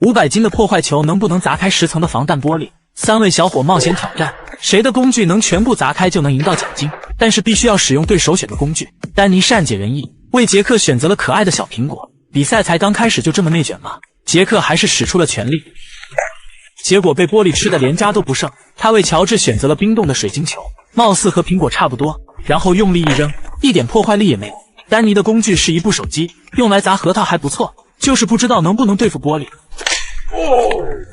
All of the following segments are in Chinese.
500斤的破壞球能不能砸開10層的防彈玻璃？3位小伙冒險挑戰，誰的工具能全部砸開就能贏到獎金，但是必須要使用对首選的工具。丹尼善解人意，為傑克選擇了可愛的小蘋果。比賽才剛開始就這麼內捲嗎？傑克還是使出了全力，結果被玻璃吃得連渣都不剩。他為喬治選擇了冰凍的水晶球，貌似和蘋果差不多，然後用力一扔，一點破壞力也沒有。丹尼的工具是一部手機，用來砸核桃還不錯，就是不知道能不能對付玻璃。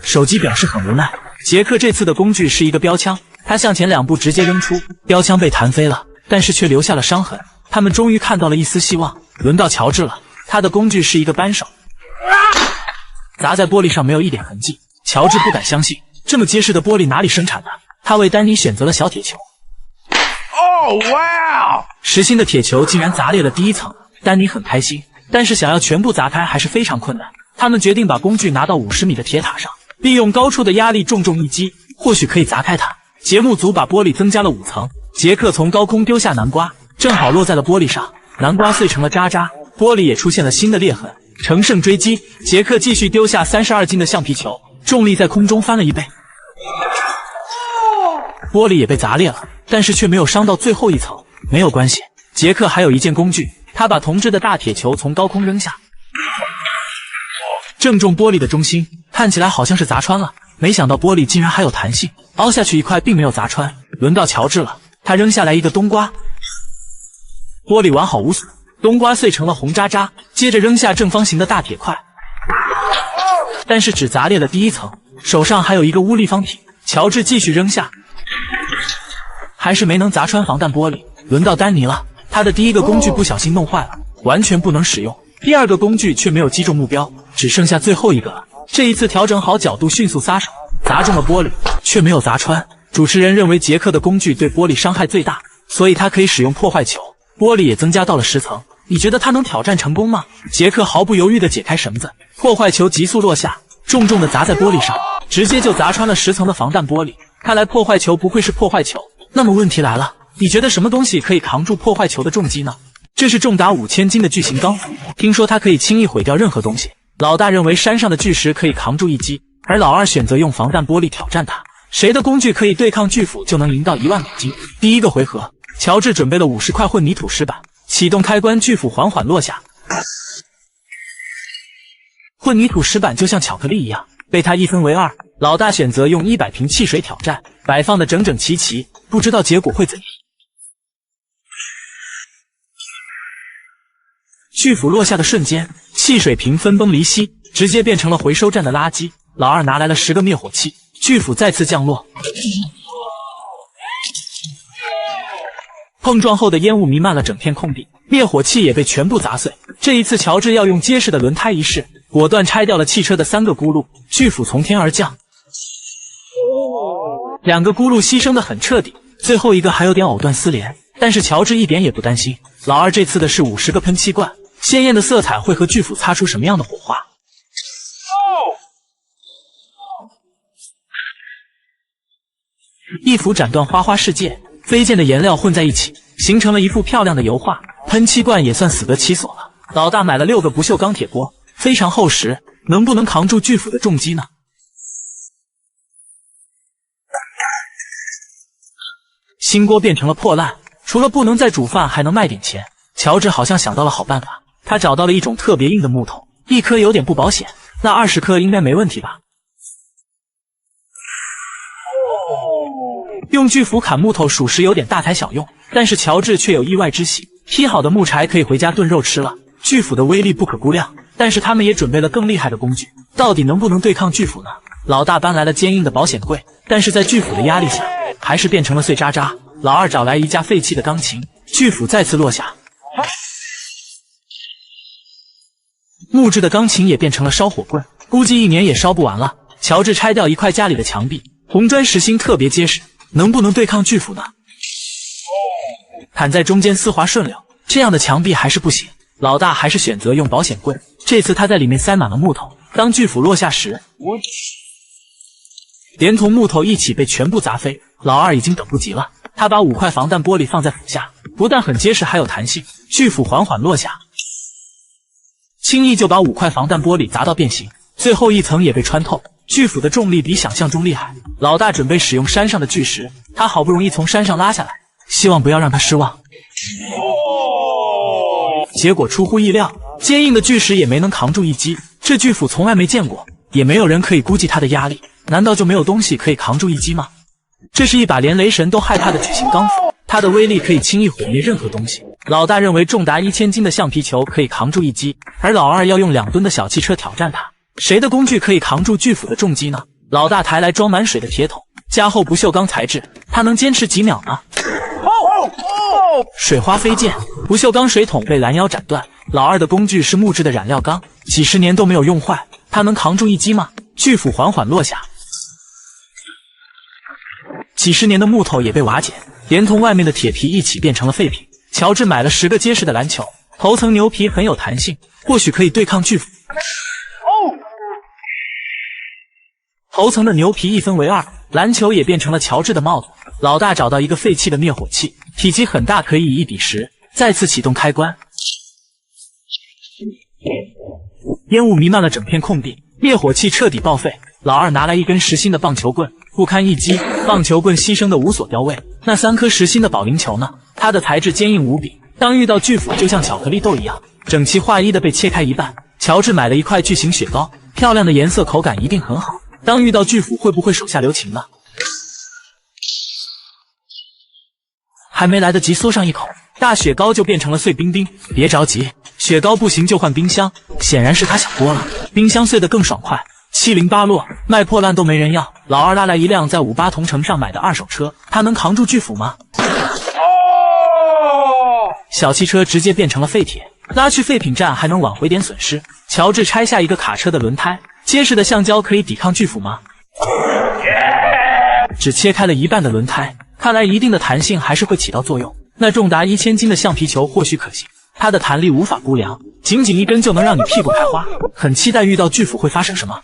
手機表示很無奈。傑克這次的工具是一個標槍，他向前2步直接扔出，標槍被彈飛了，但是卻留下了傷痕。他們終於看到了一絲希望。輪到喬治了，他的工具是一個扳手，砸在玻璃上沒有一點痕跡。喬治不敢相信，這麼結實的玻璃哪裡生產的？他為丹尼選擇了小鐵球。哇！實心的鐵球竟然砸裂了第1層，丹尼很開心，但是想要全部砸開還是非常困难。他們決定把工具拿到50米的鐵塔上，利用高處的壓力重重一擊，或許可以砸開它。節目組把玻璃增加了5層。傑克從高空丟下南瓜，正好落在了玻璃上，南瓜碎成了渣渣，玻璃也出現了新的裂痕。乘勝追擊，傑克繼續丟下32斤的橡皮球，重力在空中翻了1倍，玻璃也被砸裂了，但是卻沒有傷到最後1層。沒有關係，傑克還有一件工具，他把銅製的大鐵球從高空扔下，正中玻璃的中心，看起來好像是砸穿了，沒想到玻璃竟然還有彈性，凹下去一塊並沒有砸穿。輪到喬治了，他扔下來一個冬瓜，玻璃完好無損，冬瓜碎成了紅渣渣，接着扔下正方形的大鐵塊，但是只砸裂了第1層，手上還有一個烏立方體。喬治繼續扔下，還是沒能砸穿防彈玻璃。輪到丹尼了，他的第一個工具不小心弄壞了，完全不能使用。第2個工具卻沒有擊中目標，只剩下最後一個了。這一次調整好角度，迅速撒手，砸中了玻璃，卻沒有砸穿。主持人認為傑克的工具對玻璃傷害最大，所以他可以使用破壞球，玻璃也增加到了10層。你覺得他能挑戰成功嗎？傑克毫不猶豫地解開繩子，破壞球急速落下，重重地砸在玻璃上，直接就砸穿了10層的防彈玻璃。看來破壞球不愧是破壞球。那麼問題來了，你覺得什麼東西可以扛住破壞球的重擊呢？這是重達5000斤的巨型鋼斧，聽說它可以輕易毀掉任何東西。老大認為山上的巨石可以扛住一擊，而老二選擇用防彈玻璃挑戰它。誰的工具可以對抗巨斧，就能贏到1萬美金。第一個回合，喬治準備了50塊混凝土石板，啟動開關，巨斧緩緩落下。混凝土石板就像巧克力一樣，被他一分為2。老大選擇用100瓶汽水挑戰，擺放的整整齊齊，不知道結果會怎樣。巨斧落下的瞬間，汽水瓶分崩離析，直接变成了回收站的垃圾。老二拿來了10個滅火器，巨斧再次降落，碰撞後的煙霧彌漫了整片空地，滅火器也被全部砸碎。這一次喬治要用結實的輪胎一試，果斷拆掉了汽車的3個轱辘，巨斧從天而降，2個轱辘犧牲得很徹底，最後一個還有點藕斷絲連，但是喬治一點也不擔心。老二這次的是50個噴漆罐，鮮豔的色彩會和巨斧擦出什麼樣的火花？一幅斬斷花花世界，飞濺的顏料混在一起，形成了一幅漂亮的油畫。噴漆罐也算死得其所了。老大買了6個不锈鋼鐵鍋，非常厚實，能不能扛住巨斧的重擊呢？新鍋變成了破爛，除了不能再煮飯，還能賣點錢。喬治好像想到了好辦法，他找到了一種特別硬的木頭，一顆有點不保險，那20顆應該沒問題吧？用巨斧砍木头屬實有點大材小用，但是喬治卻有意外之喜，劈好的木柴可以回家燉肉吃了。巨斧的威力不可估量，但是他們也準備了更厲害的工具，到底能不能对抗巨斧呢？老大搬來了堅硬的保險櫃，但是在巨斧的壓力下，還是變成了碎渣渣。老二找來一架廢棄的鋼琴，巨斧再次落下，木質的鋼琴也變成了烧火棍，估計1年也燒不完了。喬治拆掉一塊家裡的牆壁，紅磚實心特別結實，能不能對抗巨斧呢？砍在中間絲滑順溜，這樣的牆壁還是不行。老大還是選擇用保險櫃，這次他在裡面塞滿了木頭，當巨斧落下時，連同木頭一起被全部砸飛。老二已經等不及了，他把5塊防彈玻璃放在斧下，不但很結實，還有彈性。巨斧緩緩落下，輕易就把5塊防彈玻璃砸到變形。最後一層也被穿透。巨斧的重力比想象中厲害，老大準備使用山上的巨石，他好不容易从山上拉下来，希望不要讓他失望。結果出乎意料，坚硬的巨石也没能扛住一擊。這巨斧從來沒見過，也沒有人可以估計它的壓力，難道就沒有東西可以扛住一擊吗？這是一把連雷神都害怕的巨型鋼斧，它的威力可以輕易毀滅任何東西。老大認為重達1000斤的橡皮球可以扛住一擊，而老二要用2噸的小汽車挑戰它。誰的工具可以扛住巨斧的重擊呢？老大抬來裝滿水的鐵桶，加厚不鏽鋼材質，它能堅持幾秒呢？水花飛濺，不鏽鋼水桶被攔腰斬斷。老二的工具是木質的染料鋼，幾十年都沒有用壞，它能扛住一擊嗎？巨斧緩緩落下，幾十年的木頭也被瓦解，連同外面的鐵皮一起變成了廢品。喬治買了10個結實的籃球，頭層牛皮很有彈性，或許可以對抗巨斧。头層的牛皮一分為2，籃球也變成了喬治的帽子。老大找到一個廢棄的滅火器，體積很大，可以以1比10。再次啟動開關，煙霧彌漫了整片空地，滅火器徹底報廢。老二拿來一根實心的棒球棍，不堪一擊，棒球棍犧牲的無所雕位。那3顆實心的保齡球呢？它的材質堅硬無比，當遇到巨斧就像巧克力豆一樣，整齊劃一的被切開一半。喬治買了一塊巨型雪糕，漂亮的顏色，口感一定很好。當遇到巨斧會不會手下留情呢？還沒來得及嗦上一口，大雪糕就變成了碎冰冰。別着急，雪糕不行就換冰箱。顯然是他想多了，冰箱碎得更爽快，七零八落，賣破爛都沒人要。老二拉來一輛在58同城上買的2手車，他能扛住巨斧嗎？小汽車直接變成了廢鐵，拉去廢品站還能挽回點損失。喬治拆下一個卡車的輪胎，結實的橡膠可以抵抗巨斧嗎？只切開了一半的輪胎，看來一定的彈性還是會起到作用。那重達1000斤的橡皮球或許可行，它的彈力無法估量，僅僅一根就能讓你屁股開花。很期待遇到巨斧會發生什麼。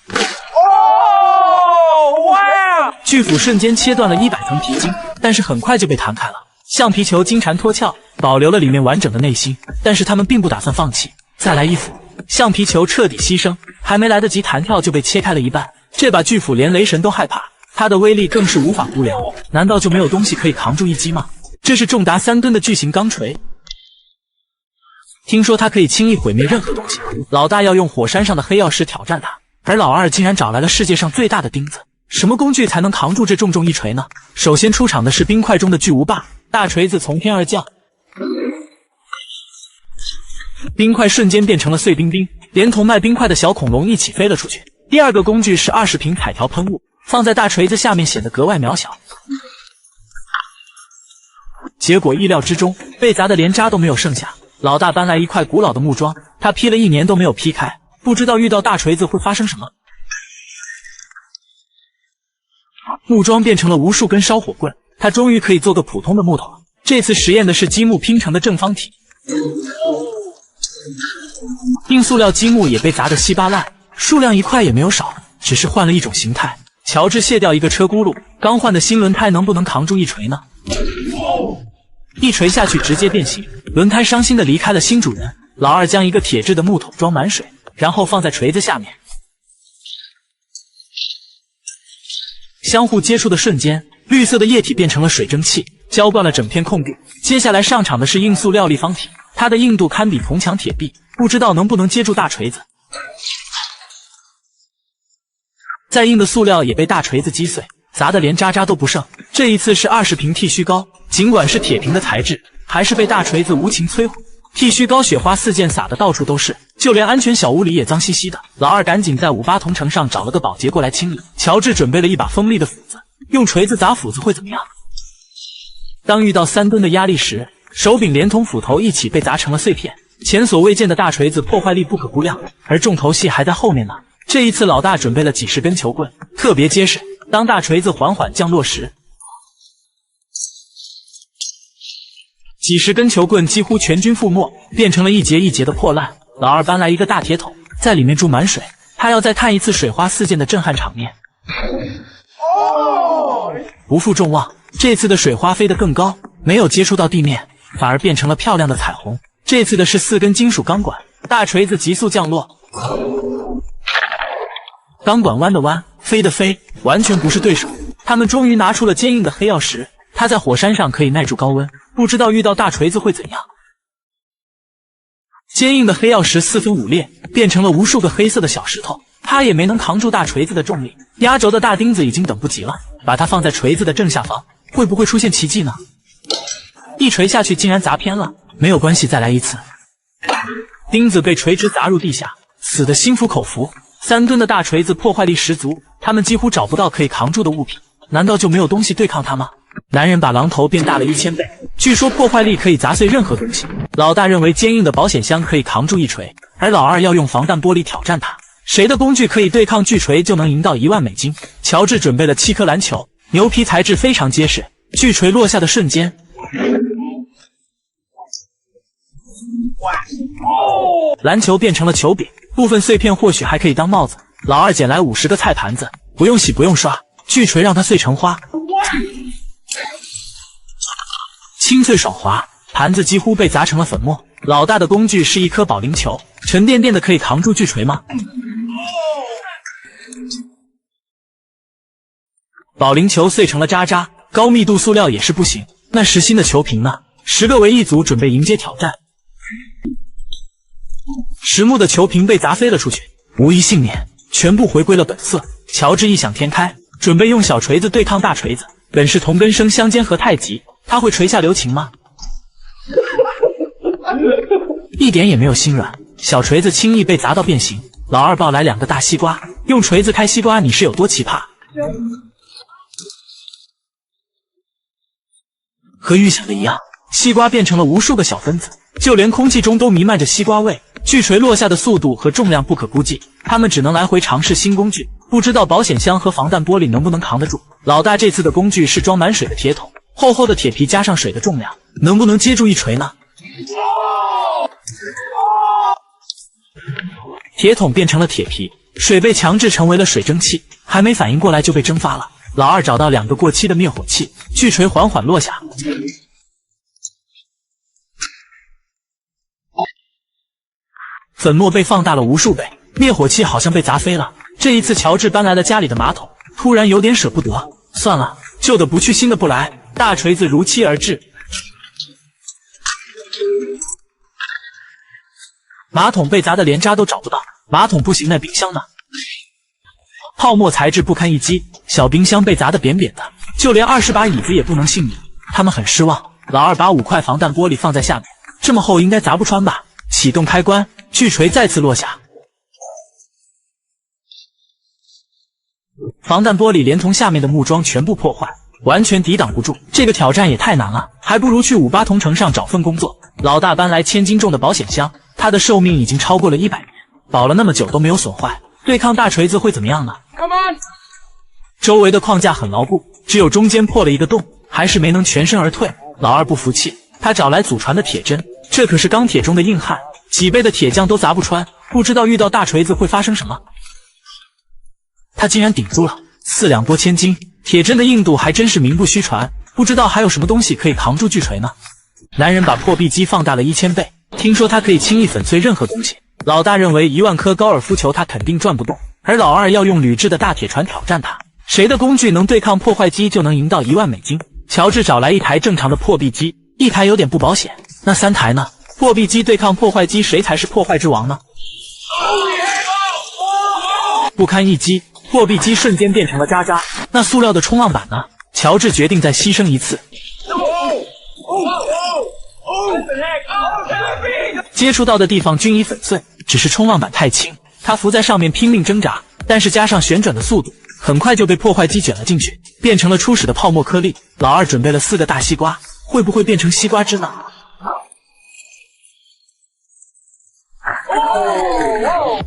巨斧瞬間切斷了100層皮筋，但是很快就被彈開了。橡皮球金蟬脫殼，保留了裡面完整的內心，但是他們並不打算放棄，再來一斧。橡皮球徹底犧牲，還沒來得及彈跳就被切開了一半。這把巨斧連雷神都害怕，它的威力更是無法估量。難道就沒有東西可以扛住一擊嗎？這是重達3噸的巨型鋼錘，聽說它可以輕易毀滅任何東西。老大要用火山上的黑曜石挑戰它，而老二竟然找來了世界上最大的釘子。什麼工具才能扛住這重重一錘呢？首先出場的是冰塊中的巨無霸，大錘子從天而降，冰塊瞬間變成了碎冰冰，連同賣冰塊的小恐龍一起飛了出去。第二個工具是20瓶彩條噴霧，放在大錘子下面顯得格外渺小。結果意料之中，被砸得連渣都沒有剩下。老大搬來一塊古老的木樁，他劈了1年都沒有劈開，不知道遇到大錘子會發生什麼。木樁變成了無數根燒火棍，他終於可以做個普通的木頭了。這次實驗的是積木拼成的正方體，硬塑料積木也被砸得稀巴爛，數量1塊也沒有少，只是換了一種形態。喬治卸掉一個車轱辘，剛換的新輪胎能不能扛住一錘呢？一錘下去直接變形，輪胎傷心地離開了新主人。老二將一個鐵製的木桶裝滿水，然後放在錘子下面，相互接觸的瞬間，綠色的液體變成了水蒸氣，澆灌了整片空地。接下來上場的是硬塑料立方體，它的硬度堪比銅牆鐵壁，不知道能不能接住大錘子。再硬的塑料也被大錘子擊碎，砸得連渣渣都不剩。這一次是20瓶剃鬚膏，儘管是鐵瓶的材質，還是被大錘子無情摧毀。剃鬚膏雪花4濺灑得到處都是，就連安全小屋裡也髒兮兮的。老二趕緊在58同城上找了個保潔過來清理。喬治準備了一把鋒利的斧子，用錘子砸斧子會怎麼樣？當遇到3噸的壓力時，手柄連同斧頭一起被砸成了碎片。前所未見的大錘子破壞力不可估量，而重頭戲還在後面呢。這一次老大準備了幾十根球棍，特別結實。當大錘子緩緩降落時，幾十根球棍幾乎全軍覆沒，變成了一節一節的破爛。老二搬來一個大鐵桶，在裡面注滿水，他要再看一次水花4濺的震撼場面。不負眾望，這次的水花飛得更高，沒有接觸到地面，反而變成了漂亮的彩虹。這次的是4根金屬鋼管，大錘子急速降落，鋼管彎的彎，飛的飛，完全不是對手。他們終於拿出了堅硬的黑曜石，它在火山上可以耐住高溫，不知道遇到大錘子會怎樣。堅硬的黑曜石四分五裂，變成了無數個黑色的小石頭，它也沒能扛住大錘子的重力。壓軸的大釘子已經等不及了，把它放在錘子的正下方，會不會出現奇蹟呢？一錘下去竟然砸偏了，沒有關係，再來一次。釘子被錘直砸入地下，死得心服口服。3噸的大錘子破壞力十足，他們幾乎找不到可以扛住的物品，難道就沒有東西對抗它嗎？男人把榔頭變大了1000倍，據說破壞力可以砸碎任何東西。老大認為堅硬的保險箱可以扛住一錘，而老二要用防彈玻璃挑戰它，誰的工具可以對抗巨錘就能贏到1萬美金。喬治準備了7顆籃球，牛皮材質非常結實，巨錘落下的瞬間，籃球變成了球柄，部分碎片或許還可以當帽子。老二撿來50個菜盤子，不用洗不用刷，巨錘讓它碎成花，清脆爽滑，盘子幾乎被砸成了粉末。老大的工具是一顆保齡球，沉甸甸的可以扛住巨錘嗎？保齡球碎成了渣渣，高密度塑料也是不行。那实心的球瓶呢？10個為一組，準備迎接挑戰。实木的球瓶被砸飛了出去，無一幸免，全部回歸了本色。喬治異想天開，準備用小錘子對抗大錘子，本是同根生相煎何太急，他會垂下留情嗎？一點也沒有心軟，小錘子輕易被砸到變形。老二抱來2個大西瓜，用錘子開西瓜，你是有多奇葩？和預想的一樣，西瓜變成了無數個小分子，就連空氣中都彌漫着西瓜味。巨錘落下的速度和重量不可估計，他們只能來回嘗試新工具，不知道保險箱和防彈玻璃能不能扛得住。老大這次的工具是裝滿水的鐵桶，厚厚的鐵皮加上水的重量，能不能接住一錘呢？鐵桶變成了鐵皮，水被強制成為了水蒸氣，還沒反應過來就被蒸發了。老二找到2個過期的滅火器，巨錘緩緩落下，粉末被放大了無數倍，滅火器好像被砸飛了。這一次喬治搬來了家裡的馬桶，突然有點捨不得，算了，舊的不去新的不來。大錘子如期而至，馬桶被砸得連渣都找不到。馬桶不行，那冰箱呢？泡沫材質不堪一擊，小冰箱被砸得扁扁的，就連20把椅子也不能幸免。他們很失望。老二把5塊防彈玻璃放在下面，這麼厚應該砸不穿吧？啟動開關，巨錘再次落下，防彈玻璃連同下面的木樁全部破壞，完全抵擋不住。這個挑戰也太難了，還不如去58同城上找份工作。老大搬來1000斤重的保險箱，它的壽命已經超過了100年，保了那麼久都沒有損壞，對抗大錘子會怎麼樣呢？ Come on！ 周圍的框架很牢固，只有中間破了一個洞，還是沒能全身而退。老二不服氣，他找來祖傳的鐵針，這可是鋼鐵中的硬漢，幾倍的鐵匠都砸不穿，不知道遇到大錘子會發生什麼。他竟然頂住了，4兩撥千斤，鐵針的硬度還真是名不虛傳，不知道還有什麼東西可以扛住巨錘呢？男人把破壁機放大了1000倍，聽說它可以輕易粉碎任何東西。老大認為1萬顆高爾夫球他肯定轉不動，而老二要用鋁制的大鐵船挑戰他，誰的工具能對抗破壞機就能贏到1萬美金。喬治找來1台正常的破壁機，一台有點不保險，那3台呢？破壁機對抗破壞機，誰才是破壞之王呢？不堪一擊，破壁機瞬間變成了渣渣。那塑料的衝浪板呢？喬治決定再犧牲一次。接觸到的地方均已粉碎，只是衝浪板太輕，他浮在上面拼命掙扎，但是加上旋轉的速度，很快就被破壞機捲了進去，變成了初始的泡沫顆粒。老二準備了4個大西瓜，會不會變成西瓜汁呢？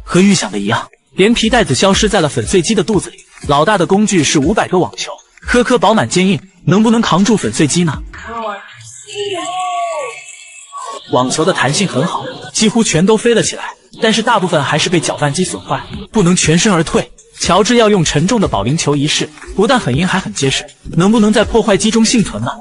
和預想的一樣，連皮帶子消失在了粉碎機的肚子裡。老大的工具是500個網球，顆顆飽滿堅硬，能不能扛住粉碎機呢？網球的彈性很好，幾乎全都飛了起来，但是大部分還是被攪拌機損壞，不能全身而退。喬治要用沉重的保齡球一試，不但很硬還很結實，能不能在破壞機中幸存呢？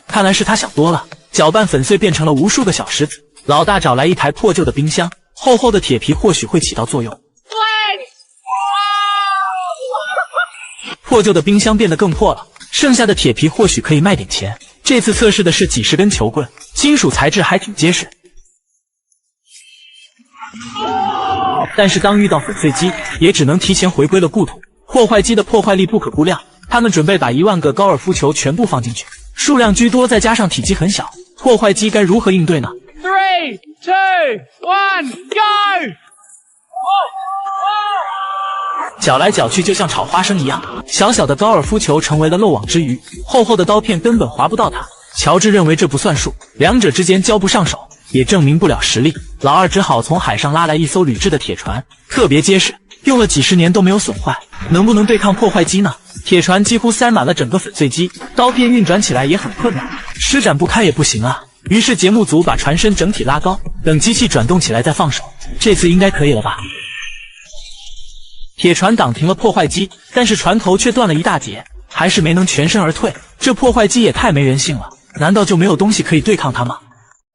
看來是他想多了，攪拌粉碎变成了無數個小石子。老大找來1台破舊的冰箱，厚厚的鐵皮或許會起到作用。破舊的冰箱變得更破了，剩下的鐵皮或許可以賣點錢。這次測試的是幾十根球棍，金屬材質還挺結實。但是當遇到粉碎機，也只能提前回歸了故土。破壞機的破壞力不可估量，他們準備把10000個高爾夫球全部放進去，數量居多，再加上體積很小，破壞機該如何應對呢？ 3, 2, 1, go！ 攪來攪去就像炒花生一樣，小小的高爾夫球成為了漏网之魚，厚厚的刀片根本劃不到它。喬治認為這不算數，兩者之間交不上手，也證明不了實力。老二只好從海上拉來一艘鋁制的鐵船，特別結實，用了幾十年都沒有損壞。能不能對抗破壞機呢？鐵船幾乎塞滿了整個粉碎機，刀片運轉起來也很困難，施展不開也不行啊。於是節目組把船身整體拉高，等機器轉動起来再放手。這次應該可以了吧？鐵船擋停了破壞機，但是船頭卻斷了一大截，還是沒能全身而退。這破壞機也太没人性了，難道就沒有東西可以對抗它嗎？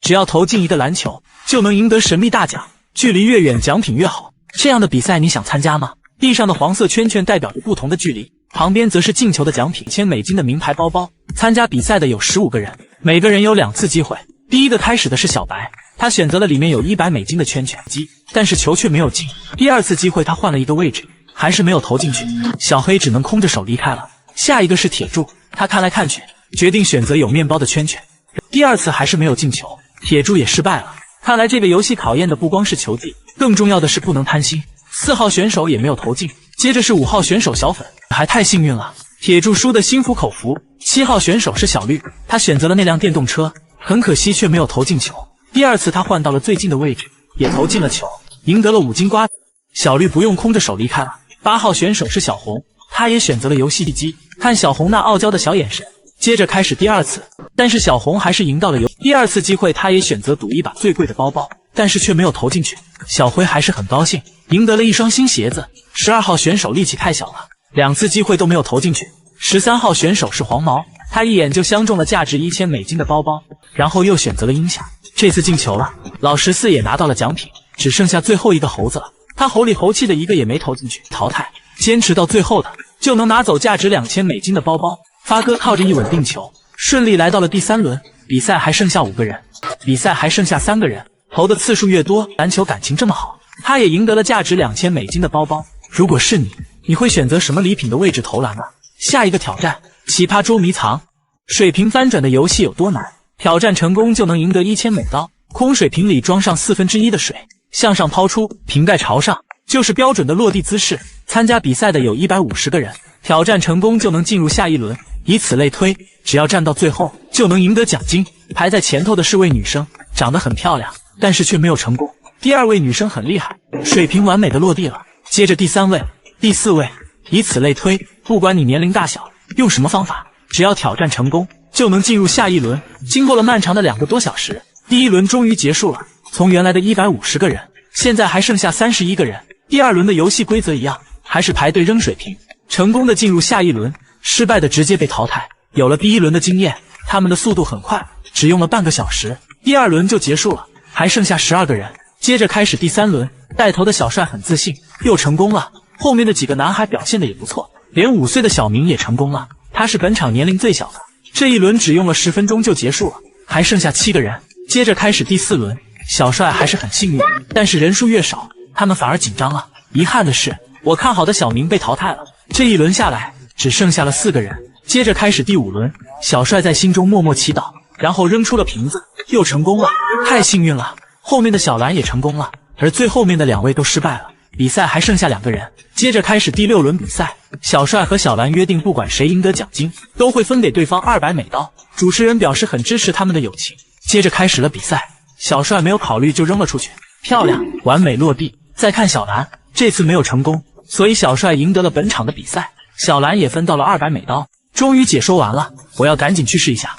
只要投進一個籃球，就能贏得神秘大獎，距離越遠獎品越好。這樣的比賽你想參加嗎？地上的黃色圈圈代表着不同的距離，旁邊則是進球的獎品$1000的名牌包包。參加比賽的有15個人，每個人有2次機會。第一個開始的是小白，他選擇了裡面有$100的圈圈機，但是球卻沒有進。第2次機会他換了一個位置，還是沒有投進去，小黑只能空着手離開了。下一個是鐵柱，他看來看去，決定選擇有麵包的圈圈。第2次還是沒有進球，鐵柱也失敗了。看來這個遊戲考驗的不光是球技，更重要的是不能貪心。4號選手也沒有投進，接着是5號選手小粉，還太幸運了，鐵柱輸得心服口服。7號選手是小綠，他選擇了那輛電動車，很可惜卻沒有投進球。第2次他換到了最近的位置，也投進了球，贏得了5金瓜子。小綠不用空着手離開了。8號選手是小紅，他也選擇了遊戲機，看小紅那傲嬌的小眼神。接着開始第2次，但是小紅還是贏到了第2次機會，他也選擇賭一把最貴的包包，但是卻沒有投進去。小灰還是很高興，贏得了一雙新鞋子。12號選手力氣太小了，2次機會都沒有投進去。13號選手是黃毛，他一眼就相中了價值$1000的包包，然後又選擇了鷹俠，這次進球了。老14也拿到了獎品，只剩下最後一個猴子了，他猴裡猴氣的一個也沒投進去，淘汰。堅持到最後的就能拿走價值$2000的包包。發哥靠着一穩定球，順利來到了第3輪。比賽還剩下5個人，比賽還剩下3個人，投的次數越多，籃球感情這麼好，他也贏得了價值$2000的包包。如果是你，你會選擇什麼禮品的位置投籃呢？下一個挑戰，奇葩捉迷藏。水瓶翻轉的遊戲有多難？挑戰成功就能贏得$1000。空水瓶裡裝上1/4的水，向上拋出，瓶蓋朝上，就是標準的落地姿勢。參加比賽的有150個人，挑戰成功就能進入下一輪，以此類推，只要站到最後就能贏得獎金。排在前頭的是位女生，長得很漂亮，但是卻沒有成功。第2位女生很厲害，水瓶完美的落地了。接着第3位、第4位，以此類推，不管你年齡大小，用什麼方法，只要挑戰成功就能进入下一輪。經過了漫長的2個多小時，第1輪終於結束了。從原來的150個人，現在還剩下31個人。第2輪的遊戲規則一樣，還是排隊扔水瓶，成功的進入下一輪，失敗的直接被淘汰。有了第1輪的經驗，他們的速度很快，只用了半個小時，第2輪就結束了，還剩下12個人。接着開始第3輪，帶頭的小帥很自信，又成功了。後面的幾個男孩表現的也不錯，連5歲的小明也成功了，他是本場年齡最小的。這一輪只用了10分鐘就結束了，還剩下7個人。接着開始第4輪，小帥還是很幸運，但是人數越少，他們反而緊張了。遺憾的是，我看好的小明被淘汰了。這一輪下來，只剩下了4個人。接着開始第5輪，小帥在心中默默祈禱，然後扔出了瓶子，又成功了，太幸運了。後面的小藍也成功了，而最後面的2位都失敗了。比賽還剩下2個人。接着開始第6輪比賽，小帥和小藍約定，不管誰贏得獎金，都會分給對方$200。主持人表示很支持他們的友情。接着開始了比賽，小帥沒有考慮就扔了出去，漂亮，完美落地。再看小藍，這次沒有成功，所以小帥贏得了本場的比賽，小藍也分到了$200。終於解說完了，我要趕緊去試一下。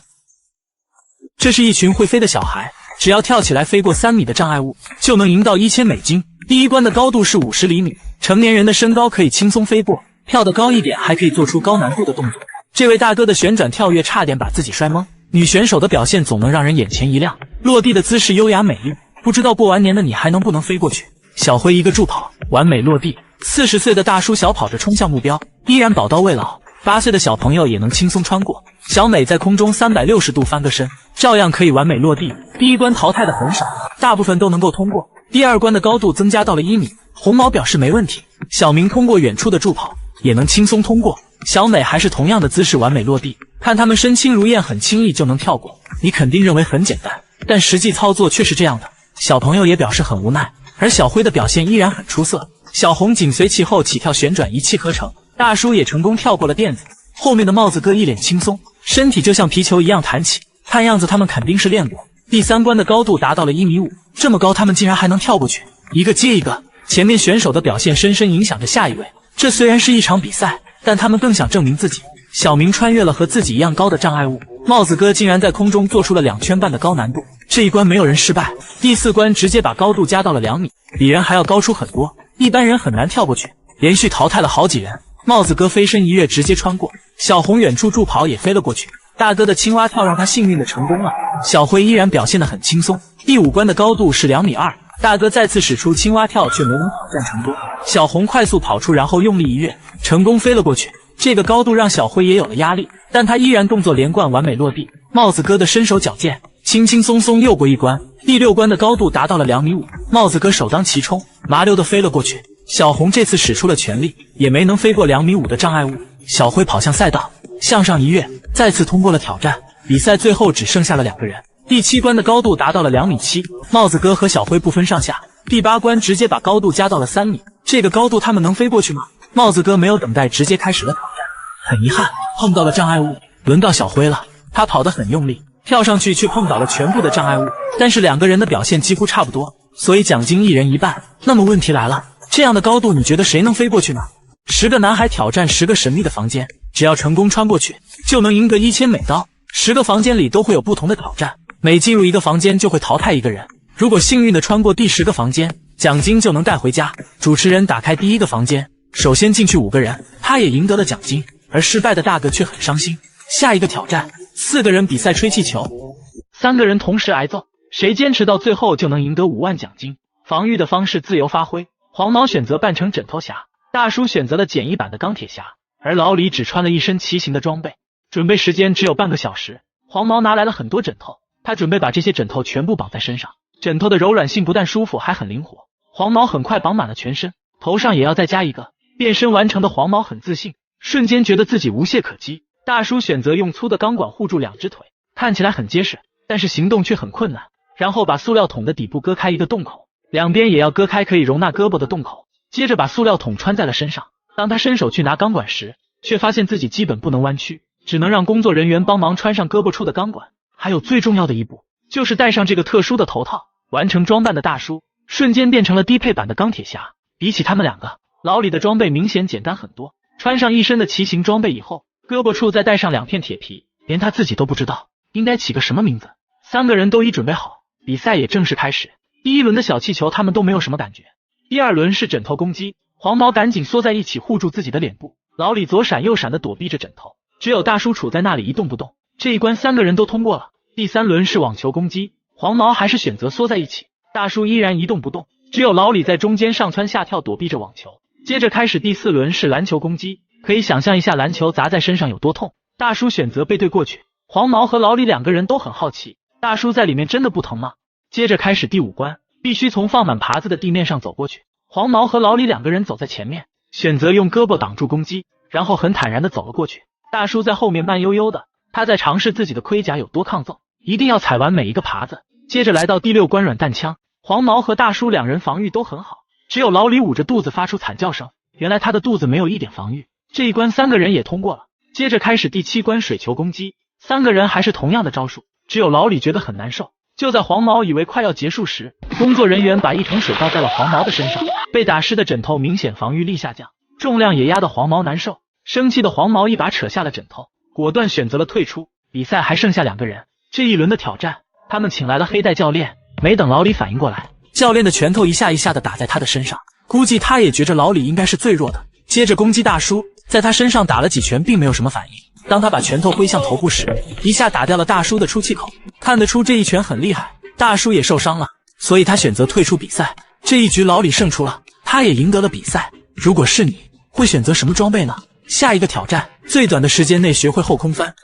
這是一群會飛的小孩，只要跳起來飛過3米的障礙物，就能贏到$1000。第1關的高度是50厘米，成年人的身高可以輕鬆飛過，跳得高一點還可以做出高難度的動作。這位大哥的旋轉跳躍差點把自己摔懵。女選手的表現總能讓人眼前一亮，落地的姿勢優雅美麗，不知道過完年的你還能不能飞过去。小輝一個助跑，完美落地。40歲的大叔小跑着衝向目標，依然寶刀未老。8歲的小朋友也能輕鬆穿過。小美在空中360度翻個身，照樣可以完美落地。第一關淘汰的很少，大部分都能夠通過。第二關的高度增加到了1米，紅毛表示沒問題。小明通過遠處的助跑，也能輕鬆通過。小美還是同樣的姿勢完美落地。看他們身輕如燕，很輕易就能跳過，你肯定認為很簡單，但實際操作卻是這樣的。小朋友也表示很無奈，而小輝的表現依然很出色。小紅緊隨其後起跳旋轉，一氣呵成。大叔也成功跳過了墊子，後面的帽子哥一臉輕鬆，身體就像皮球一樣彈起，看樣子他們肯定是練過。第3關的高度達到了1.5米，這麼高他們竟然還能跳過去，一個接一個。前面選手的表現深深影響着下一位，這雖然是一場比賽，但他們更想證明自己。小明穿越了和自己一樣高的障礙物，帽子哥竟然在空中做出了2圈半的高難度，這一關沒有人失敗。第4關直接把高度加到了2米，比人還要高出很多，一般人很難跳過去。連續淘汰了好幾人，帽子哥飛身一躍直接穿過，小紅遠處助跑也飛了過去。大哥的青蛙跳讓他幸運的成功了。小輝依然表現得很輕鬆。第5關的高度是2.2米，大哥再次使出青蛙跳卻沒能挑戰成功。小紅快速跑出，然後用力一躍，成功飛了過去。這個高度讓小輝也有了壓力，但他依然動作連貫，完美落地。帽子哥的身手矯健，輕輕鬆鬆又過一關。第6關的高度達到了2.5米，帽子哥首當其衝，麻溜的飛了過去。小紅這次使出了全力，也沒能飛過2.5米的障礙物。小輝跑向賽道，向上一躍，再次通過了挑戰。比賽最後只剩下了2個人。第7關的高度達到了2.7米，帽子哥和小輝不分上下。第8關直接把高度加到了3米，這個高度他們能飛過去嗎？帽子哥沒有等待，直接開始了挑戰。很遺憾，碰到了障礙物。輪到小輝了，他跑得很用力，跳上去卻碰倒了全部的障礙物。但是2個人的表現幾乎差不多，所以獎金1人1半。那麼問題來了，這樣的高度你覺得誰能飛過去呢？10個男孩挑戰10個神秘的房間，只要成功穿過去，就能贏得1000美刀。10個房間裡都會有不同的挑戰，每進入一個房間就會淘汰一個人。如果幸運的穿過第10個房間，獎金就能帶回家。主持人打開第1個房間，首先進去5個人，他也贏得了獎金，而失敗的大哥卻很傷心。下一個挑戰，4個人比賽吹氣球，3個人同時挨揍，誰堅持到最後就能贏得5萬獎金。防禦的方式自由發揮，黃毛選擇扮成枕頭俠，大叔選擇了簡易版的鋼鐵俠，而老李只穿了一身奇形的裝備。準備時間只有半個小時，黃毛拿來了很多枕頭，他準備把這些枕頭全部綁在身上。枕頭的柔軟性不但舒服，還很靈活。黃毛很快綁滿了全身，頭上也要再加一個。變身完成的黃毛很自信，瞬間覺得自己無懈可擊。大叔選擇用粗的鋼管護住2隻腿，看起來很結實，但是行動卻很困難。然後把塑料桶的底部割開一個洞口，兩邊也要割開可以容納胳膊的洞口，接着把塑料桶穿在了身上。當他伸手去拿鋼管時，卻發現自己基本不能彎曲，只能讓工作人員幫忙穿上胳膊處的鋼管。還有最重要的一步，就是戴上這個特殊的頭套。完成裝扮的大叔瞬間變成了低配版的鋼鐵俠。比起他們2個，老李的裝備明顯簡單很多。穿上一身的奇形裝備以後，胳膊處再戴上2片鐵皮，連他自己都不知道應該起個什麼名字。3個人都已準備好，比賽也正式開始。第1輪的小氣球他們都沒有什麼感覺，第2輪是枕頭攻擊，黃毛趕緊縮在一起護住自己的臉部，老李左閃右閃的躲避着枕頭，只有大叔杵在那裡一動不動。這一關3個人都通過了。第3輪是網球攻擊，黃毛還是選擇縮在一起，大叔依然一動不動，只有老李在中間上蹿下跳躲避着網球。接着開始第4輪是籃球攻擊，可以想象一下籃球砸在身上有多痛。大叔選擇背對過去，黃毛和老李2個人都很好奇，大叔在裡面真的不疼嗎？接着開始第5關，必須從放滿耙子的地面上走過去。黃毛和老李2個人走在前面，選擇用胳膊擋住攻擊，然後很坦然地走了過去。大叔在後面慢悠悠的，他在嘗試自己的盔甲有多抗揍，一定要踩完每一個耙子。接着來到第6關軟彈槍，黃毛和大叔2人防禦都很好，只有老李捂着肚子發出慘叫聲，原來他的肚子沒有一點防禦。這一關3個人也通過了。接着開始第7關水球攻擊，3個人還是同樣的招數，只有老李覺得很難受。就在黄毛以為快要結束時，工作人員把一桶水倒在了黄毛的身上，被打湿的枕頭明顯防禦力下降，重量也壓得黃毛難受。生氣的黄毛一把扯下了枕头，果斷選擇了退出。比賽還剩下2個人，這一輪的挑戰他們請來了黑帶教練。沒等老李反應過來，教練的拳頭一下一下的打在他的身上，估計他也覺着老李應該是最弱的。接着攻擊大叔，在他身上打了幾拳並沒有什麼反應，當他把拳头揮向頭部時，一下打掉了大叔的出气口，看得出這一拳很厲害。大叔也受傷了，所以他選擇退出比賽。這一局老李勝出了，他也贏得了比賽。如果是你，會選擇什麼裝備呢？下一個挑戰，最短的時間內學會後空翻。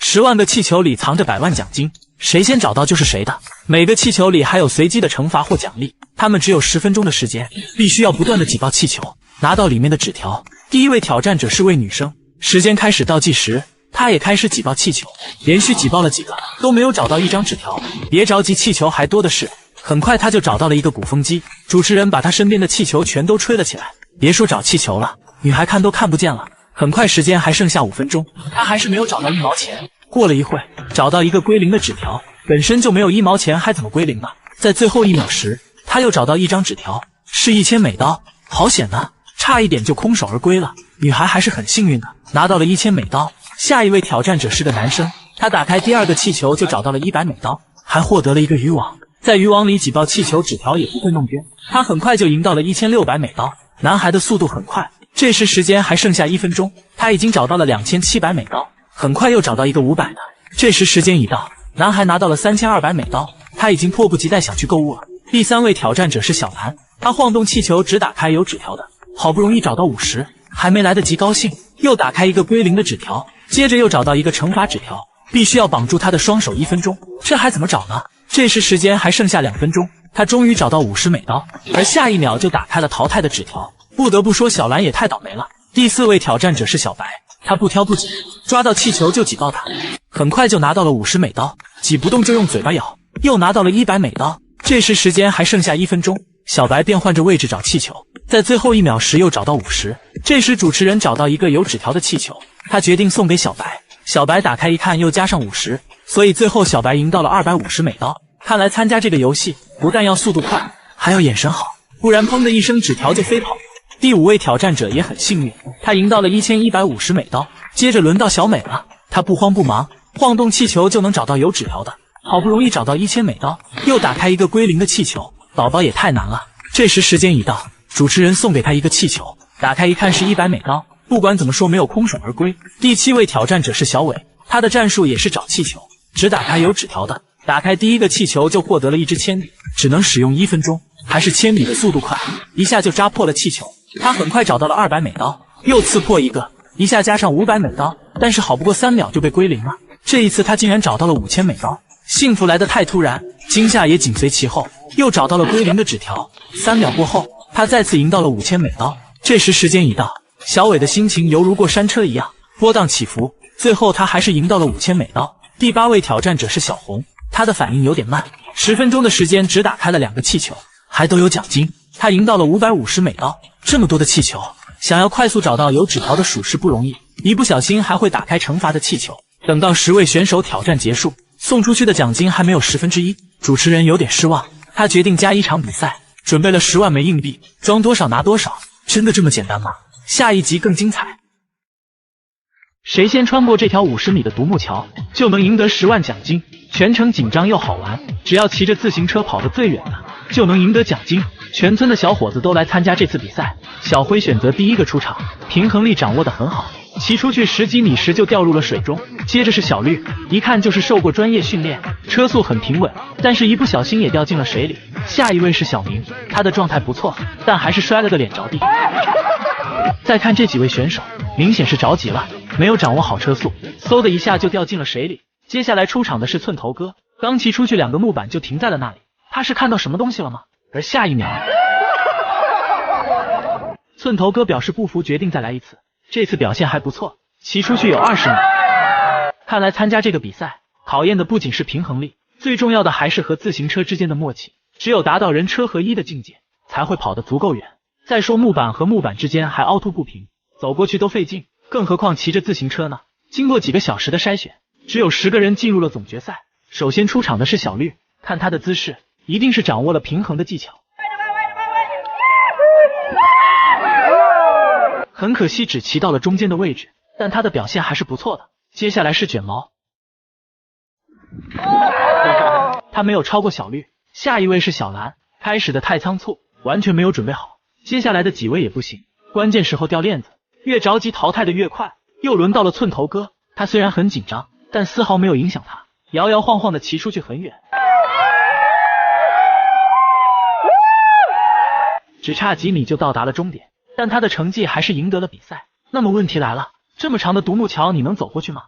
10萬個氣球裡藏着100萬獎金，誰先找到就是誰的。每個氣球裡還有隨機的懲罰或獎勵，他們只有10分鐘的時間，必須要不斷的擠爆氣球，拿到裡面的紙條。第一位挑戰者是位女生，時間開始倒計時，她也開始擠爆氣球，連續擠爆了幾個，都沒有找到一張紙條。別着急，氣球還多的是。很快他就找到了一個鼓風機，主持人把他身邊的气球全都吹了起來。別說找氣球了，女孩看都看不見了。很快時間還剩下5分鐘，他還是沒有找到1毛錢。過了一會，找到一個歸零的紙條，本身就沒有1毛錢，還怎麼歸零呢？在最後1秒時，他又找到一張紙條，是1000美刀。好險啊，差一點就空手而歸了。女孩還是很幸運的，拿到了1000美刀。下一位挑戰者是個男生，他打開第2個氣球就找到了100美刀，還獲得了一個漁網。在漁網裡擠爆氣球，紙條也不會弄丟。他很快就贏到了1600美刀。男孩的速度很快，這時時間還剩下1分鐘，他已經找到了2700美刀。很快又找到一個500的，這時時間一到，男孩拿到了3200美刀，他已經迫不及待想去購物了。第3位挑戰者是小蘭，他晃動氣球只打開有紙條的，好不容易找到50，還沒來得及高興，又打開一個歸零的紙條，接着又找到一個懲罰紙條，必須要綁住他的雙手1分鐘，這還怎麼找呢？這時時間還剩下2分鐘，他終於找到50美刀，而下一秒就打開了淘汰的紙條。不得不說，小蘭也太倒霉了。第4位挑戰者是小白，他不挑不擠，抓到氣球就擠爆它，很快就拿到了50美刀，擠不動就用嘴巴咬，又拿到了100美刀。這時時間還剩下1分鐘，小白便換着位置找氣球，在最後1秒時又找到50。這時主持人找到一個有紙條的氣球，他決定送給小白。小白打開一看，又加上50，所以最後小白贏到了250美刀。看来參加這個遊戲不但要速度快，還要眼神好，不然砰的一聲紙條就飛跑了。第5位挑戰者也很幸運，他贏到了1150美刀。接着輪到小美了，她不慌不忙，晃動氣球就能找到有紙條的，好不容易找到1000美刀，又打開一個歸零的气球，寶寶也太難了。這時時間一到，主持人送給他一個氣球，打開一看是100美刀，不管怎麼說沒有空手而歸。第7位挑戰者是小偉，他的戰術也是找氣球，只打開有紙條的，打開第1個氣球就獲得了一支鉛筆，只能使用1分鐘，還是鉛筆的速度快，一下就扎破了氣球。他很快找到了200美刀，又刺破一個，一下加上500美刀，但是好不過3秒就被歸零了。這一次他竟然找到了5000美刀，幸福來得太突然，驚嚇也緊隨其後，又找到了歸零的紙條。3秒過後，他再次贏到了5000美刀。這時時間一到，小偉的心情猶如過山車一樣波蕩起伏，最後他還是贏到了5000美刀。第8位挑戰者是小紅，他的反應有點慢，10分鐘的時間只打開了2個氣球，還都有獎金，他贏到了550美刀。這麼多的氣球，想要快速找到有紙條的屬實不容易，一不小心還會打開懲罰的氣球。等到10位選手挑戰結束，送出去的獎金還沒有1/10，主持人有點失望，他決定加1場比賽，準備了10萬枚硬幣，裝多少拿多少。真的這麼簡單嗎？下一集更精彩，誰先穿過這條50米的獨木橋，就能贏得10萬獎金。全程緊張又好玩，只要騎着自行車跑得最遠的，就能贏得獎金。全村的小伙子都來參加這次比賽。小輝選擇第1個出場，平衡力掌握得很好，騎出去10幾米時就掉入了水中。接着是小綠，一看就是受過專業訓練，車速很平穩，但是一不小心也掉進了水裡。下一位是小明，他的狀態不錯，但還是摔了個臉着地。再看這幾位選手，明顯是着急了，沒有掌握好車速，嗖的一下就掉進了水裡。接下來出场的是寸頭哥，剛騎出去2個木板就停在了那裡，他是看到什麼東西了嗎？而下一秒，寸頭哥表示不服，決定再來一次。這次表現還不錯，騎出去有20米。看來參加這個比賽，考驗的不僅是平衡力，最重要的還是和自行車之間的默契。只有達到人車合一的境界，才会跑得足夠遠。再說木板和木板之間還凹凸不平，走過去都費勁，更何況騎着自行車呢？經過幾個小時的篩選，只有10個人進入了總決賽。首先出場的是小綠，看他的姿勢，一定是掌握了平衡的技巧。很可惜只骑到了中间的位置，但他的表現還是不錯的。接下來是卷毛，他沒有超過小綠。下一位是小蘭，開始的太倉促，完全沒有準備好。接下來的幾位也不行，關鍵時候掉鏈子，越着急淘汰的越快。又輪到了寸頭哥，他雖然很緊張，但絲毫沒有影響他，搖搖晃晃的騎出去很遠。只差幾米就到達了終點，但他的成績還是贏得了比賽。那麼問題來了，這麼長的獨木橋你能走過去嗎？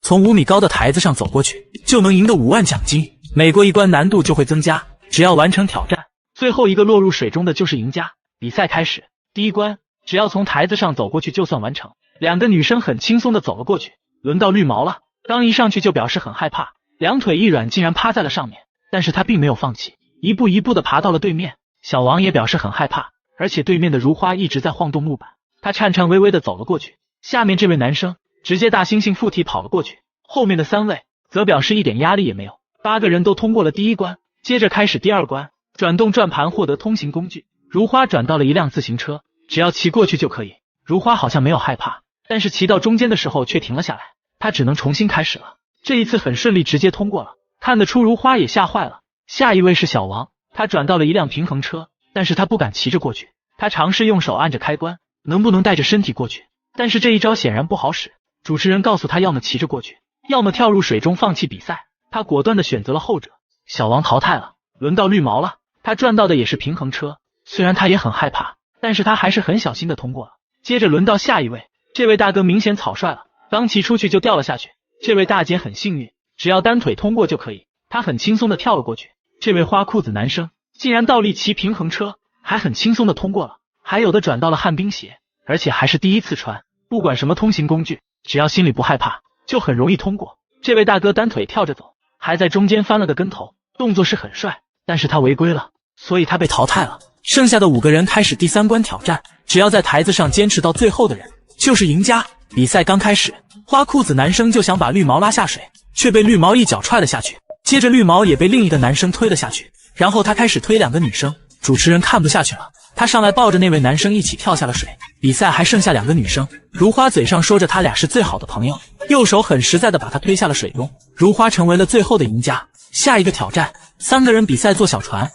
從5米高的台子上走過去，就能贏得5萬獎金。每過一關難度就會增加，只要完成挑戰，最後一個落入水中的就是贏家。比賽開始，第一關，只要從台子上走過去就算完成。2個女生很輕鬆地走了過去。輪到綠毛了，剛一上去就表示很害怕，2腿一軟竟然趴在了上面，但是他並沒有放棄，一步一步地爬到了對面。小王也表示很害怕，而且对面的如花一直在晃動木板，他颤颤巍巍地走了過去。下面這位男生直接大猩猩附體跑了過去，後面的3位則表示一點壓力也沒有。8個人都通過了第一關，接着開始第二關，轉動轉盤獲得通行工具。如花轉到了一輛自行車，只要騎過去就可以。如花好像没有害怕，但是騎到中间的时候卻停了下來，他只能重新開始了。這一次很順利，直接通過了，看得出如花也嚇壞了。下一位是小王，他轉到了一輛平衡車，但是他不敢騎着過去，他嘗試用手按着開關，能不能帶着身體過去，但是這一招顯然不好使。主持人告訴他要麼騎着過去，要麼跳入水中放棄比賽，他果斷地選擇了後者。小王淘汰了，輪到綠毛了，他轉到的也是平衡車，雖然他也很害怕，但是他還是很小心地通過了。接着輪到下一位，這位大哥明顯草率了，剛騎出去就掉了下去。這位大姐很幸運，只要單腿通過就可以，她很輕鬆地跳了過去。這位花褲子男生竟然倒立騎平衡車，還很輕鬆地通過了，還有的轉到了旱冰鞋，而且還是第一次穿。不管什麼通行工具，只要心裡不害怕，就很容易通過。這位大哥單腿跳着走，還在中間翻了個跟頭，動作是很帥，但是他違規了，所以他被淘汰了。剩下的5個人開始第3關挑戰，只要在台子上堅持到最後的人就是贏家。比賽剛開始，花褲子男生就想把綠毛拉下水，卻被綠毛一腳踹了下去，接着綠毛也被另一個男生推了下去，然後他開始推2個女生。主持人看不下去了，他上來抱着那位男生一起跳下了水。比賽還剩下2個女生，如花嘴上說着他倆是最好的朋友，右手很實在的把他推下了水中，如花成為了最後的贏家。下一個挑戰，3個人比賽坐小船，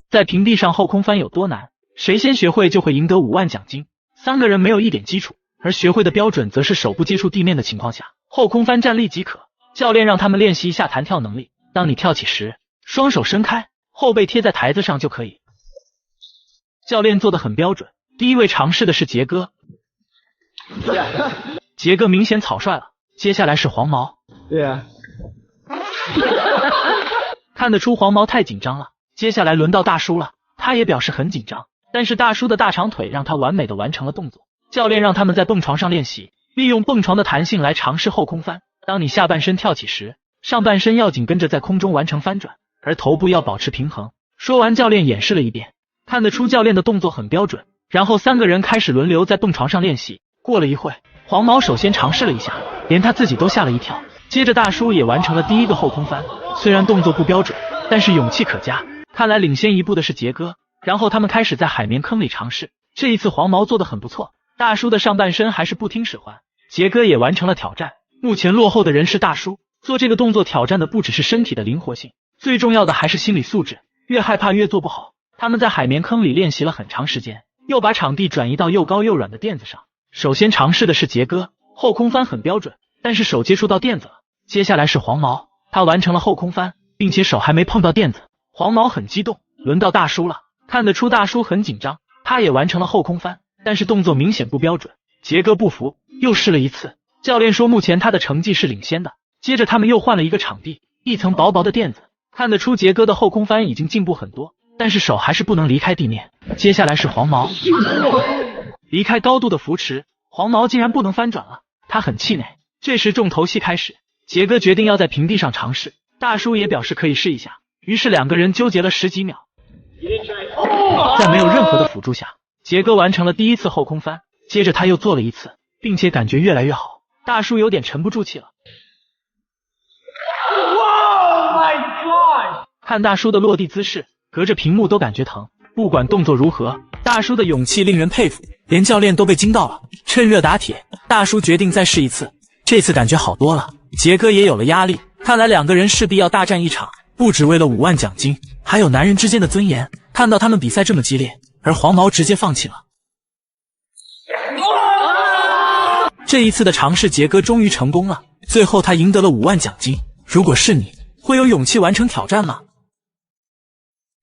在平地上後空翻有多難，誰先學會就會贏得5萬獎金。3個人沒有一點基礎，而學會的標準則是手不接觸地面的情況下，後空翻站立即可。教練讓他們練習一下彈跳能力，當你跳起時，雙手伸開，後背貼在台子上就可以。教練做得很標準。第一位嘗試的是杰哥，杰哥明顯草率了。接下來是黃毛，对啊，看得出黄毛太緊張了。接下來輪到大叔了，他也表示很緊張，但是大叔的大長腿讓他完美的完成了動作。教練讓他們在蹦床上練習，利用蹦床的彈性來嘗試後空翻。當你下半身跳起時，上半身要緊跟着在空中完成翻轉，而頭部要保持平衡。說完，教練演示了一遍，看得出教練的動作很標準。然後3個人開始輪流在蹦床上練習。過了一會，黃毛首先嘗試了一下，連他自己都嚇了一跳。接着大叔也完成了第一個後空翻，雖然動作不標準，但是勇氣可嘉。看來領先一步的是杰哥。然後他們開始在海綿坑裡嘗試，這一次黃毛做得很不錯，大叔的上半身還是不聽使喚。杰哥也完成了挑戰。目前落後的人是大叔，做這個動作挑戰的不只是身體的靈活性，最重要的還是心理素質，越害怕越做不好。他們在海綿坑裡練習了很長時間，又把場地轉移到又高又軟的墊子上。首先嘗試的是杰哥，後空翻很標準，但是手接觸到墊子了。接下來是黃毛，他完成了後空翻，並且手還沒碰到墊子。黃毛很激動。輪到大叔了，看得出大叔很緊張，他也完成了後空翻，但是动作明顯不標準。杰哥不服，又試了一次。教練說目前他的成績是領先的。接着他們又換了一個場地，一層薄薄的墊子，看得出杰哥的後空翻已經進步很多，但是手還是不能離開地面。接下來是黃毛，離開高度的扶持，黃毛竟然不能翻轉了，他很氣餒。這時重頭戲開始，杰哥決定要在平地上嘗試，大叔也表示可以試一下，於是2個人糾結了10幾秒。在沒有任何的輔助下，杰哥完成了第一次後空翻，接着他又做了一次，並且感覺越來越好。大叔有點沉不住气了。看大叔的落地姿勢，隔着屏幕都感覺疼。不管动作如何，大叔的勇气令人佩服，連教練都被驚到了。趁熱打鐵，大叔決定再試一次，這次感覺好多了。杰哥也有了壓力，看來2個人勢必要大戰一場，不只為了5萬獎金，還有男人之間的尊嚴。看到他們比賽這麼激烈，而黃毛直接放棄了。這一次的嘗試，杰哥終於成功了，最後他贏得了5萬獎金。如果是你，會有勇氣完成挑戰嗎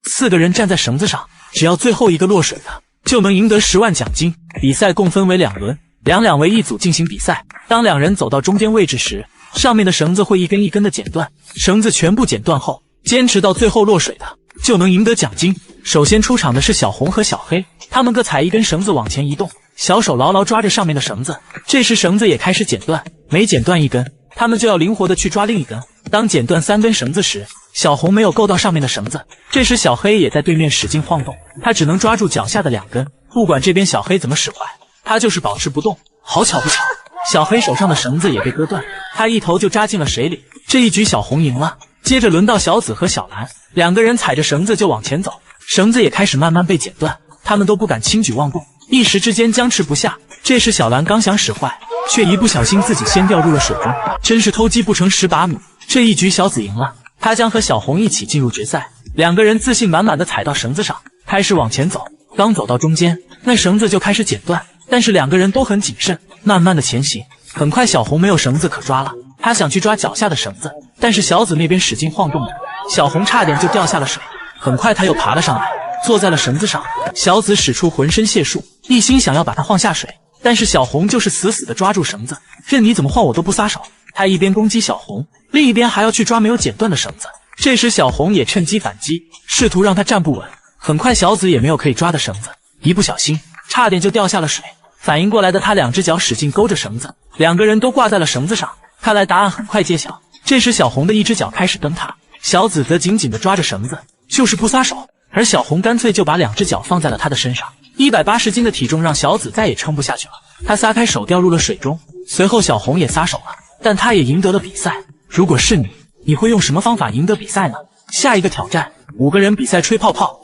？4個人站在繩子上，只要最後一個落水的，就能贏得10萬獎金。比賽共分為2輪，2為一組進行比賽。當2人走到中間位置時，上面的繩子會一根一根的剪斷，繩子全部剪斷後，堅持到最後落水的就能贏得獎金。首先出場的是小紅和小黑，他們各踩一根繩子往前移動，小手牢牢抓着上面的繩子。這時繩子也開始剪斷，每剪斷一根，他們就要靈活的去抓另一根。當剪斷3根繩子時，小紅沒有夠到上面的繩子，這時小黑也在對面使勁晃動，他只能抓住腳下的2根。不管這邊小黑怎麼使壞，他就是保持不動。好巧不巧，小黑手上的繩子也被割断，他一頭就扎進了水裡。這一局小紅贏了。接着輪到小紫和小藍，2個人踩着繩子就往前走，繩子也開始慢慢被剪斷，他們都不敢輕舉妄動，一時之間僵持不下。這時小藍剛想使壞，卻一不小心自己先掉入了水中，真是偷雞不成蝕把米。這一局小紫贏了，他將和小紅一起進入決賽。2個人自信滿滿的踩到繩子上，開始往前走。剛走到中間，那繩子就開始剪斷，但是2個人都很謹慎，慢慢的前行。很快小紅沒有繩子可抓了，他想去抓腳下的繩子，但是小紫那邊使勁晃動着，小紅差點就掉下了水。很快他又爬了上來，坐在了繩子上。小紫使出渾身解數，一心想要把他晃下水，但是小紅就是死死的抓住繩子，任你怎麼晃我都不撒手。他一邊攻擊小紅，另一邊還要去抓沒有剪斷的繩子。這時小紅也趁機反擊，試圖讓他站不穩。很快小紫也沒有可以抓的繩子，一不小心差點就掉下了水。反應過來的他2只腳使勁勾着繩子，2個人都掛在了繩子上。看來答案很快揭曉。這時小紅的一只腳開始蹬踏，小紫則緊緊地抓着繩子，就是不撒手。而小紅乾脆就把2只腳放在了他的身上。180斤的體重讓小紫再也撐不下去了，他撒開手掉入了水中。隨後小紅也撒手了，但他也贏得了比賽。如果是你，你會用什麼方法贏得比賽呢？下一個挑戰，5個人比賽吹泡泡。